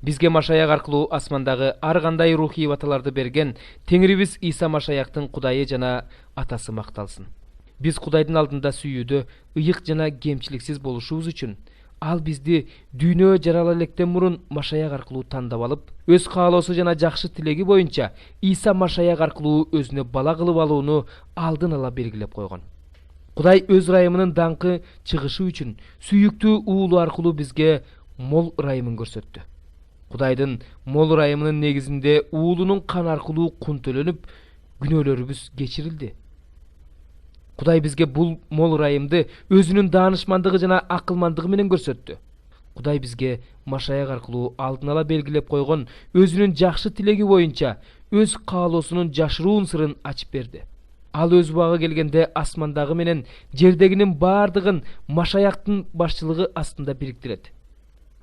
Бизге Машаяк аркылуу асмандагы ар кандай рухий баталарды берген Теңирибиз Иса Машаяктын Кудайы жана Атасы макталсын. Биз Кудайдын алдында сүйүүдө ыйык жана кемчиликсиз болушубуз үчүн ал бизди дүйнө жарала электен мурун Машаяк аркылуу тандап алып, өз каалоосу жана жакшы тилеги боюнча Иса Машаяк аркылуу өзүнө бала кылып алууну алдын ала белгилеп койгон. Кудай өз ырайымынын даңкы чыгышы үчүн сүйүктүү уулу аркылуу бизге мол ырайымын көрсөттү. Кудайдын мол ырайымынын негизинде уулунун кан аркылуу кун төлөнүп, күнөөлөрүбүз кечирилди. Кудай бизге бул мол ырайымды өзүнүн даанышмандыгы жана акылмандыгы менен көрсөттү. Кудай бизге Машаяк аркылуу алдын ала белгилеп койгон өзүнүн жакшы тилеги боюнча өз каалоосунун жашыруун сырын ачып берди. Ал өз убагы келгенде асмандагы менен жердегинин баардыгын Машаяктын башчылыгы астында бириктирет.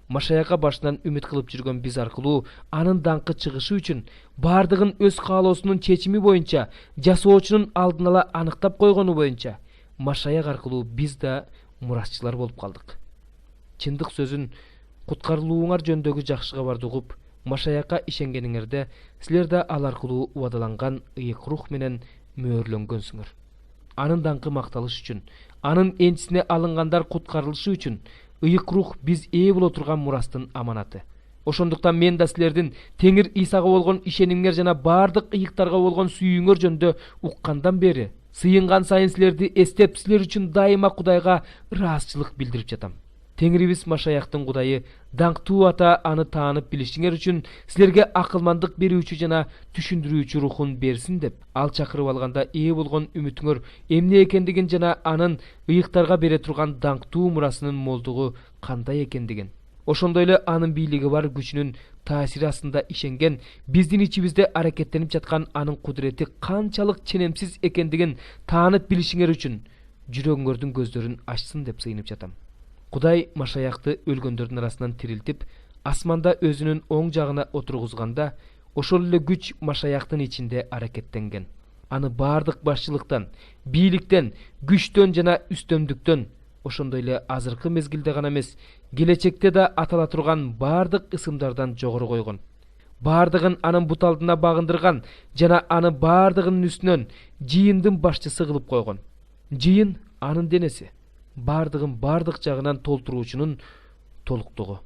Машаякка башынан үмүт кылып жүргөн биз аркылуу анын даңкы чыгышы үчүн баардыгын өз каалоосунун чечими боюнча жасоочунун алдын ала аныктап койгону боюнча Машаяк аркылуу биз да мурасчылар болуп калдык. Чындык сөзүн куткарылууңар жөндөгү жакшы кабарды угуп, Машаякка ишенгениңерде силер да ал аркылуу убадаланган ыйык рух менен мөөрлөнгөнсүңөр. Анын даңкы макталыш үчүн, анын энчисине алынгандар куткарылышы үчүн ыйык рух биз ээ боло турган мурастын аманаты. Ошондуктан мен да силердин Теңир Исага болгон ишенимиңер жана баардык ыйыктарга болгон сүйүүңөр жөнүндө уккандан бери сыйынган сайын силерди эстеп, силер үчүн дайыма Кудайга ыраазычылык билдирип жатам. Теңирибиз Машаяктын Кудайы даңктуу ата аны таанып билишиңер үчүн силерге акылмандык берүүчү жана түшүндүрүүчү рухун берсин деп, ал чакырып алганда ээ болгон үмүтүңөр эмне экендигин жана анын ыйыктарга бере турган даңктуу мурасынын молдугу кандай экендигин, ошондой эле анын бийлиги бар күчүнүн таасири астында ишенген, биздин ичибизде аракеттенип жаткан анын кудурети канчалык ченемсиз экендигин таанып билишиңер үчүн жүрөгүңөрдүн көздөрүн ачсын деп сыйынып жатам. Кудай Машаякты өлгөндөрдүн арасынан тирилтип, асманда өзүнүн оң жагына отургузганда, ошол эле күч Машаяктын ичинде аракеттенген. Аны баардык башчылыктан, бийликтен, күчтөн жана үстөмдүктөн, ошондой эле азыркы мезгилде гана эмес, келечекте да атала турган баардык ысымдардан жогору койгон. Баардыгын анын бут алдына багындырган жана аны баардыгынын үстүнөн жыйындын башчысы кылып койгон. Жыйын анын денеси, баардыгын баардык жагынан толтуруучунун толуктугу.